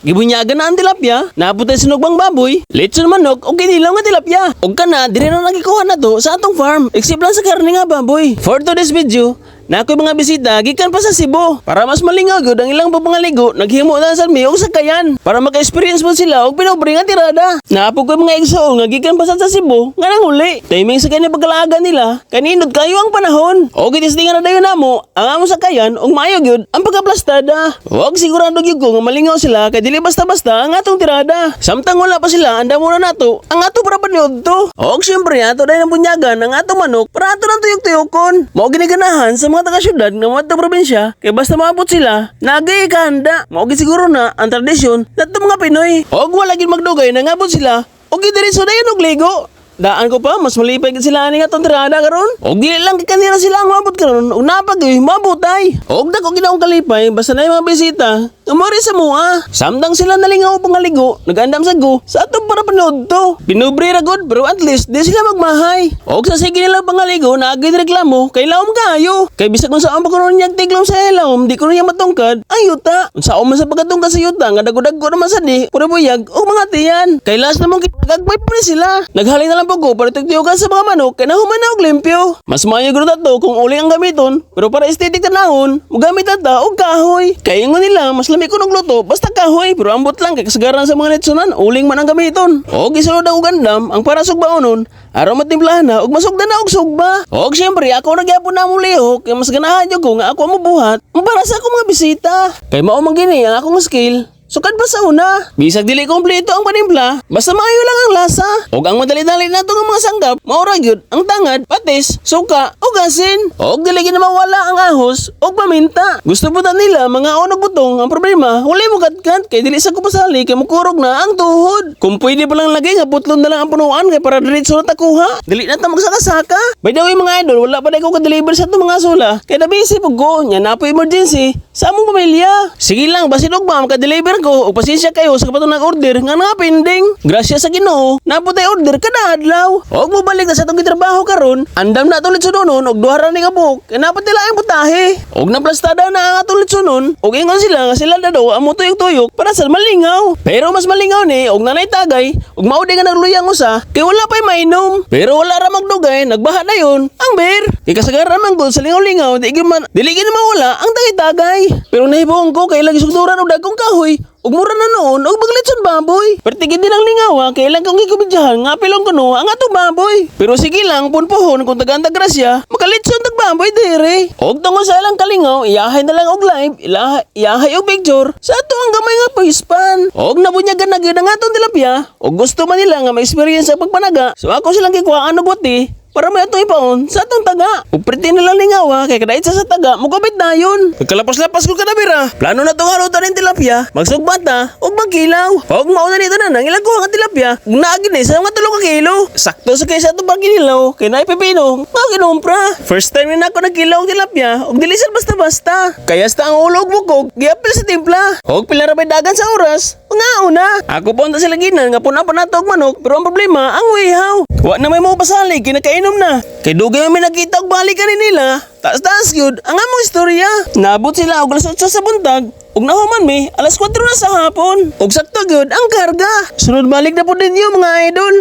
Gibunyagan na ang tilapia, napunta sa sinugbang baboy, litson manok, o kinilaw nga tilapia. O ka na, dire na nagikuha na to sa atong farm. Except lang sa karne nga baboy. For today's video, na ako'y mga bisita, gikan pa sa Cebu. Para mas malingaw gyud ang ilang pagpangaligo, naghimo na sa mi og sakayan. Para maka-experience mo sila og pinobre nga tirada. Naapog ko mga igsoon nga gikan pa sa Cebu, nga nanguli. Timing sa kanya pagkalaagan nila, kaninod kayo ang panahon. O gitistingan na dayon namo, ang among sakayan og maayo gyud ang pagkaplastada. Huwag sigurado gyud ko nga malingaw sila kay dili basta-basta ang atong tirada. Samtang wala pa sila, anda muna nato ang ato para paniod to. Og syempre ato dahil ang bunyagan ang atong manok para ato nang tuyok-tuyokon. Mao giniganahan sa mga taga-syudad nga mga probinsya kay basta maabot sila nagay kahanda. Mao gid siguro na ang tradisyon nato mga Pinoy. Og wala gid magdugay na ngabot sila og gidiretso dayon og ligo. Daan ko pa, mas malipay gid sila ani nga tong tirada karon. Og dili lang kanira sila ang mabot karon, ug napag mabutay. Og dako ginaong kalipay basta na mga bisita. Umori sa mua. Samtang sila nalingaw pangaligo, nagandam sa go sa atong para panood to. Pinubre ra gud pero at least di sila magmahay. Og sa sige nila pangaligo, naagid reklamo kay laom kayo. Kay bisag kung saan pa kuno niya tiglom sa laom, di kuno niya matungkad. Ayuta. Unsa man sa pagkatungkad sa yuta nga dagko-dagko naman sa di, puro buyag og mga tiyan. Kay last namong gagmay pa sila. Naghalin na lang po para tugtugan sa mga manok kay nahuman na og limpyo. Mas maayo gud to kung uli ang gamiton, pero para estetik tanahon, mogamit ta og kahoy. Kay ingon nila mas lami kunog luto basta kahoy, pero ambot lang kay kasagaran sa mga netsunan, uling man ang gamiton. Og isunod ang gandam ang para sugbaonon, araw matimplahan na og masugdan na og sugba. Og syempre ako nagyapon na mo lihok kay mas ganahan jud ko nga ako mo buhat para sa akong mga bisita. Kay mao man gini ang akong skill. Sukad pa sa una, bisag dili kompleto ang panimpla, basta maayo lang ang lasa. Og ang madali-dali nato nga mga sanggap, maura gyud ang tangad, patis, suka, ug asin. Og dili gid mawala ang ahos og paminta. Gusto po ta nila mga onog butong, ang problema, wala mo katkat kay dili sa kupasali kay mukurog na ang tuhod. Kung pwede pa lang lagay nga putlon na lang ang punuan kay para diretso na takuha. Dili na ta magsaka-saka. By the way mga idol, wala pa dai ko ka-deliver sa itong mga sula. Kay nabisi pug ko, nya na po emergency sa among pamilya. Sige lang, basin og ba maka-deliver ko o pasensya kayo sa kapatong nag-order nga nga pending. Grasya sa Ginoo, naputay order kada adlaw. Og mobalik na sa itong gitrabaho karon, andam na tulit sunonon og duha ni kabuk. Kay napatay lang ang putahe. Og naplastada na ang atulit sunon. Og ingon sila nga sila na daw amo tuyok-tuyok para sa malingaw. Pero mas malingaw ni og nanay tagay og maudi nga nagluyang usa kay wala pay mainom. Pero wala ra magdugay, nagbaha dayon ang beer. Kay kasagaran man gud sa lingaw-lingaw dili gid mawala ang tagay-tagay. Pero nahibong ko kay lagi sugduran og dagkong kahoy. Ug mura na noon og maglitson baboy. Pertigid din ang lingawa kay lang kung gikubidyahan nga pilong kuno ang atong baboy. Pero sige lang punpohon kung tagantag grasya, makalitson tag baboy dire. Og tungod sa ilang kalingaw, iyahay na lang og live, iyahay og picture sa ato ang gamay nga pispan. Og nabunyagan na gyud ang atong tilapia. Og gusto man nila nga ma-experience sa pagpanaga. So ako silang gikuhaan og buti para may atong ipaon sa atong taga. Ug pretty na lang lingawa kay kadait sa taga mugabit dayon. Pagkalapas-lapas ko kadabira. Plano na tong halutan ng tilapia, magsugbata ug magkilaw. Og mauna dito na nang ilang kuha nga tilapia. Ug naagid ni sa mga 3 kilo. Sakto sa kaysa atong pagkinilaw kay naay pipino. Maginumpra. First time na ako nagkilaw og tilapia ug dili sad basta-basta. Kaya hasta ang ulo og bukog giapil sa timpla. Og pila ra bay dagan sa oras. Una. Ako po unta sila ginan nga puna pa nato og manok pero ang problema ang wihaw. Wa na may mo pasalig kinakainom na. Kay dugay may nakita og balikan nila. Taas-taas gyud ang among istorya. Nabot sila og alas 8 sa buntag. Ug nahuman mi alas 4 na sa hapon. Ug sakto gyud ang karga. Sunod balik na po ninyo mga idol.